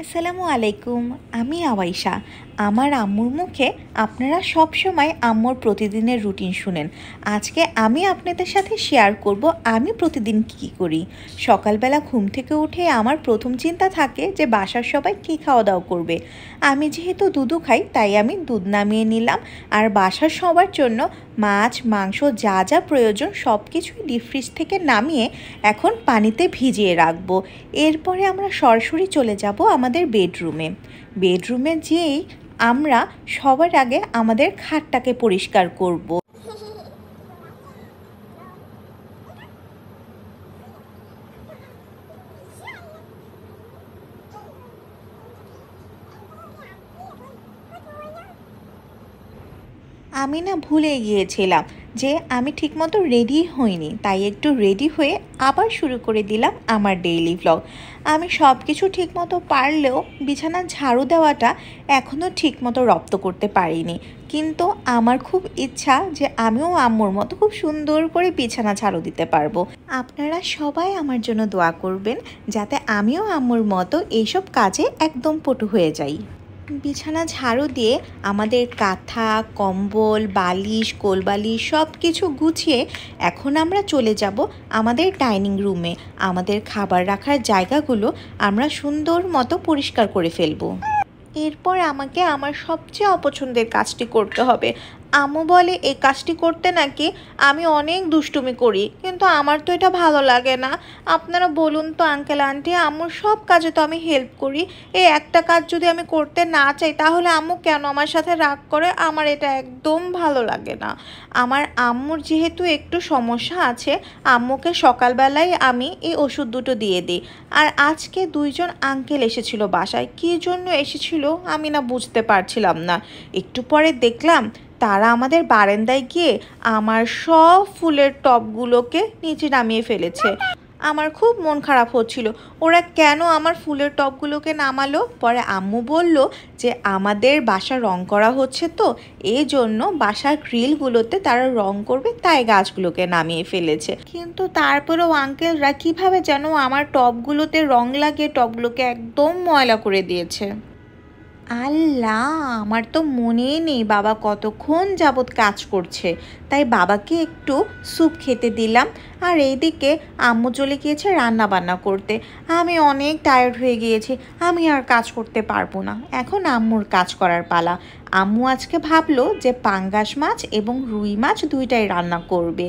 আসসালামু আলাইকুম। আমি আওয়াইশা। আমার আম্মুর মুখে আপনারা সব সময় আম্মুর প্রতিদিনের রুটিন শুনেন। আজকে আমি আপনাদের সাথে শেয়ার করব আমি প্রতিদিন কী করি। সকালবেলা ঘুম থেকে উঠে আমার প্রথম চিন্তা থাকে যে বাসার সবাই কী খাওয়া দাওয়া করবে। আমি যেহেতু দুধও খাই তাই আমি দুধ নামিয়ে নিলাম, আর বাসার সবার জন্য মাছ মাংস যা যা প্রয়োজন সব কিছুই ডিপ ফ্রিজ থেকে নামিয়ে এখন পানিতে ভিজিয়ে রাখবো। এরপরে আমরা সরাসরি চলে যাব আমাদের বেডরুমে যেয়েই আমরা সবার আগে আমাদের খাটটাকে পরিষ্কার করব। আমি না ভুলে গিয়েছিলাম যে আমি ঠিকমতো রেডি হইনি, তাই একটু রেডি হয়ে আবার শুরু করে দিলাম আমার ডেইলি ভ্লগ। আমি সব কিছু ঠিকমতো পারলেও বিছানা ঝাড়ু দেওয়াটা এখনও ঠিকমতো রপ্ত করতে পারিনি, কিন্তু আমার খুব ইচ্ছা যে আমিও আম্মুর মতো খুব সুন্দর করে বিছানা ঝাড়ু দিতে পারবো। আপনারা সবাই আমার জন্য দোয়া করবেন যাতে আমিও আম্মুর মতো এইসব কাজে একদম পটু হয়ে যাই। বিছানা ঝাড়ু দিয়ে আমাদের কাঁথা কম্বল বালিশ কোলবালিশ সব কিছু গুছিয়ে এখন আমরা চলে যাব আমাদের ডাইনিং রুমে। আমাদের খাবার রাখার জায়গাগুলো আমরা সুন্দর মতো পরিষ্কার করে ফেলবো। এরপর আমাকে আমার সবচেয়ে অপছন্দের কাজটি করতে হবে। আম্মু বলে এই কাজটি করতে নাকি আমি অনেক দুষ্টুমি করি, কিন্তু আমার তো এটা ভালো লাগে না। আপনারা বলুন তো আঙ্কেল আন্টি, আম্মুর সব কাজে তো আমি হেল্প করি, এই একটা কাজ যদি আমি করতে না চাই তাহলে আম্মু কেন আমার সাথে রাগ করে? আমার এটা একদম ভালো লাগে না। আমার আম্মুর যেহেতু একটু সমস্যা আছে, আম্মুকে সকালবেলায় আমি এই ওষুধ দুটো দিয়ে দিই। আর আজকে দুইজন আঙ্কেল এসেছিল বাসায়, কী জন্য এসেছিল আমি না বুঝতে পারছিলাম না। একটু পরে দেখলাম তারা আমাদের বারান্দায় গিয়ে আমার সব ফুলের টবগুলোকে নিচে নামিয়ে ফেলেছে। আমার খুব মন খারাপ হচ্ছিল, ওরা কেন আমার ফুলের টবগুলোকে নামালো। পরে আম্মু বলল যে আমাদের বাসা রং করা হচ্ছে, তো এই জন্য বাসার গ্রিলগুলোতে তারা রং করবে তাই গাছগুলোকে নামিয়ে ফেলেছে। কিন্তু তারপরেও আঙ্কেলরা কিভাবে যেন আমার টবগুলোতে রং লাগিয়ে টবগুলোকে একদম ময়লা করে দিয়েছে। আল্লাহ, আমার তো মনেই নেই বাবা কতক্ষণ যাবৎ কাজ করছে, তাই বাবাকে একটু স্যুপ খেতে দিলাম। আর এইদিকে আম্মু চলে গিয়েছে রান্না বান্না করতে। আমি অনেক টায়ার্ড হয়ে গিয়েছি, আমি আর কাজ করতে পারবো না, এখন আম্মুর কাজ করার পালা। আম্মু আজকে ভাবলো যে পাঙ্গাস মাছ এবং রুই মাছ দুইটাই রান্না করবে।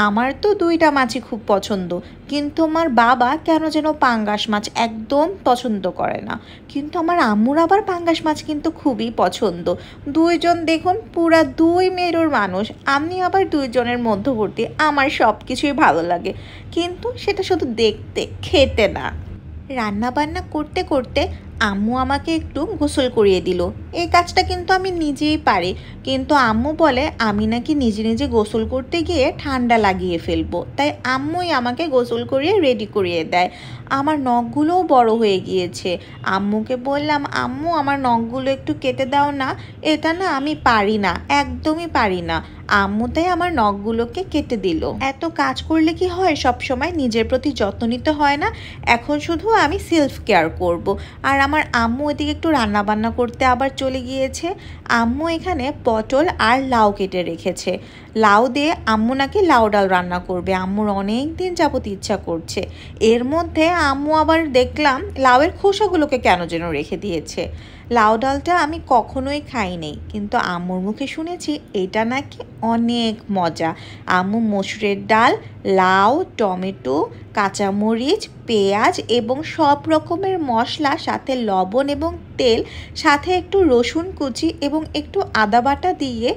আমার তো দুইটা মাছই খুব পছন্দ, কিন্তু আমার বাবা কেন যেন পাঙ্গাস মাছ একদম পছন্দ করে না। কিন্তু আমার আম্মুর আবার পাঙ্গাস মাছ কিন্তু খুবই পছন্দ। দুইজন দেখুন পুরা দুই মেরুর মানুষ, আমি আবার দুইজনের মধ্যবর্তী। আমার সব কিছুই ভালো লাগে, কিন্তু সেটা শুধু দেখতে, খেতে না। রান্না বান্না করতে করতে আম্মু আমাকে একটু গোসল করিয়ে দিল। এই কাজটা কিন্তু আমি নিজেই পারি, কিন্তু আম্মু বলে আমি নাকি নিজে নিজে গোসল করতে গিয়ে ঠান্ডা লাগিয়ে ফেলবো, তাই আম্মুই আমাকে গোসল করিয়ে রেডি করিয়ে দেয়। আমার নখগুলোও বড় হয়ে গিয়েছে। আম্মুকে বললাম আম্মু আমার নখগুলো একটু কেটে দাও না, এটা না আমি পারি না, একদমই পারি না। আম্মু তাই আমার নখগুলোকে কেটে দিল। এত কাজ করলে কি হয়, সব সময় নিজের প্রতি যত্ন নিতে হয় না। এখন শুধু আমি সেলফ কেয়ার করব। আর আমার আম্মু এদিকে একটু রান্না বান্না করতে আবার চলে গিয়েছে। আম্মু এখানে পটল আর লাউ কেটে রেখেছে। লাউ দিয়ে আম্মু নাকি লাউ ডাল রান্না করবে, আম্মুর অনেক দিন যাবত ইচ্ছা করছে। এর মধ্যে আম্মু আবার দেখলাম লাউয়ের খোসাগুলোকে কেন যেন রেখে দিয়েছে। লাউ ডালটা আমি কখনোই খাইনি, কিন্তু আম্মুর মুখে শুনেছি এটা নাকি অনেক মজা। আম্মু মসুরের ডাল, লাউ, টমেটো, কাঁচামরিচ, পেঁয়াজ এবং সব রকমের মশলা, সাথে লবণ এবং তেল, সাথে একটু রসুন কুচি এবং একটু আদা বাটা দিয়ে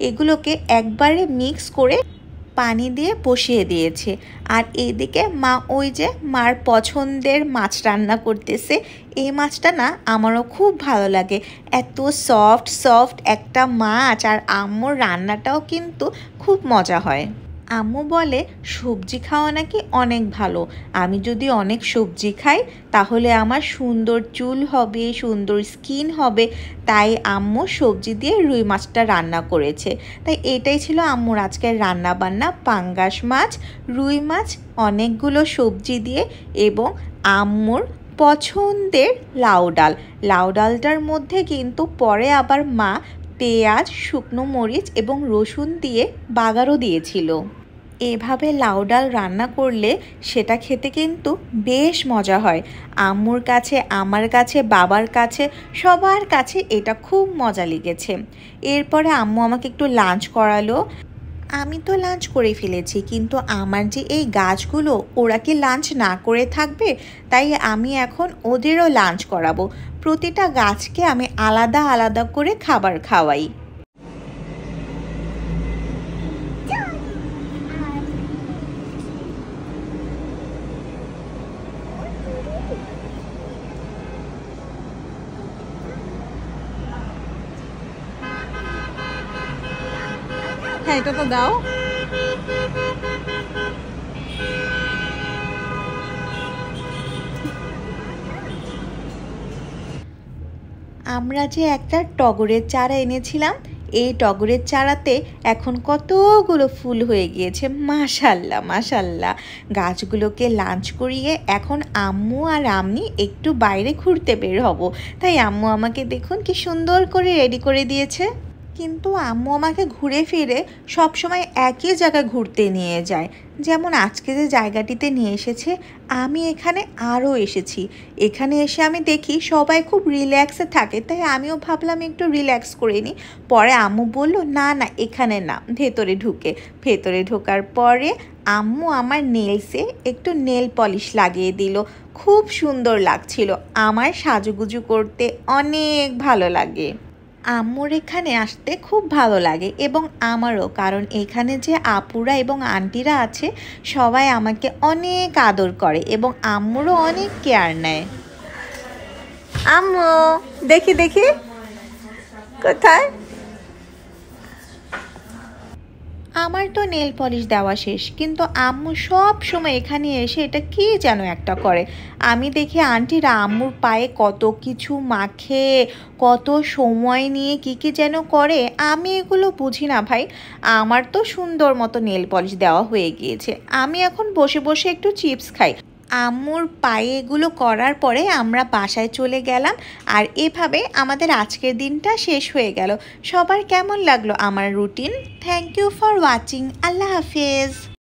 এগুলোকে একবারে মিক্স করে পানি দিয়ে বসিয়ে দিয়েছে। আর এইদিকে মা ওই যে মার পছন্দের মাছ রান্না করতেছে। এই মাছটা না আমারও খুব ভালো লাগে, এত সফট সফট একটা মাছ, আর আম্মুর রান্নাটাও কিন্তু খুব মজা হয়। আম্মু বলে সবজি খাওয়া নাকি অনেক ভালো। আমি যদি অনেক সবজি খাই তাহলে আমার সুন্দর চুল হবে, সুন্দর স্কিন হবে, তাই আম্মু সবজি দিয়ে রুই মাছটা রান্না করেছে। তাই এটাই ছিল আম্মুর আজকের রান্না বান্না, পাঙ্গাস মাছ, রুই মাছ, অনেকগুলো সবজি দিয়ে এবং আম্মুর পছন্দের লাউ ডাল। লাউ ডালটার মধ্যে কিন্তু পরে আবার মা পেঁয়াজ, শুকনো মরিচ এবং রসুন দিয়ে বাগারও দিয়েছিল। এভাবে লাউ ডাল রান্না করলে সেটা খেতে কিন্তু বেশ মজা হয়। আম্মুর কাছে, আমার কাছে, বাবার কাছে, সবার কাছে এটা খুব মজা লেগেছে। এরপরে আম্মু আমাকে একটু লাঞ্চ করালো। আমি তো লাঞ্চ করে ফেলেছি, কিন্তু আমার যে এই গাছগুলো, ওরা কি লাঞ্চ না করে থাকবে? তাই আমি এখন ওদেরও লাঞ্চ করাবো। প্রতিটা গাছকে আমি আলাদা আলাদা করে খাবার খাওয়াই। হ্যাঁ, এটা তো দাও। আমরা যে একটা টগরের চারা এনেছিলাম, এই টগরের চারাতে এখন কতগুলো ফুল হয়ে গিয়েছে। মাশাল্লাহ মাশাল্লাহ। গাছগুলোকে লাঞ্চ করিয়ে এখন আম্মু আর আমি একটু বাইরে ঘুরতে বের হব। তাই আম্মু আমাকে দেখুন কি সুন্দর করে রেডি করে দিয়েছে। কিন্তু আম্মু আমাকে ঘুরে ফিরে সবসময় একই জায়গায় ঘুরতে নিয়ে যায়। যেমন আজকে যে জায়গাটিতে নিয়ে এসেছে, আমি এখানে আরও এসেছি। এখানে এসে আমি দেখি সবাই খুব রিল্যাক্সে থাকে, তাই আমিও ভাবলাম একটু রিল্যাক্স করে নিই। পরে আম্মু বলল না না, এখানে না, ভেতরে ঢুকে। ভেতরে ঢোকার পরে আম্মু আমার নেলসে একটু নেল পলিশ লাগিয়ে দিল। খুব সুন্দর লাগছিল। আমার সাজুগুজু করতে অনেক ভালো লাগে। আম্মুর এখানে আসতে খুব ভালো লাগে এবং আমারও, কারণ এখানে যে আপুরা এবং আন্টিরা আছে সবাই আমাকে অনেক আদর করে এবং আম্মুরও অনেক কেয়ার নেয়। আম্মু দেখি দেখি কোথায়। আমার তো নেল পলিশ দেওয়া শেষ, কিন্তু আম্মু সব সময় এখানে এসে এটা কি যেন একটা করে। আমি দেখি আন্টিরা আম্মুর পায়ে কত কিছু মাখে, কত সময় নিয়ে কি কি যেন করে। আমি এগুলো বুঝি না ভাই। আমার তো সুন্দর মতো নেল পলিশ দেওয়া হয়ে গিয়েছে। আমি এখন বসে বসে একটু চিপস খাই। আম্মুর পায়ে এগুলো করার পরে আমরা বাসায় চলে গেলাম। আর এভাবে আমাদের আজকের দিনটা শেষ হয়ে গেল। সবার কেমন লাগলো আমার routine? Thank you for watching. আল্লাহ হাফেজ।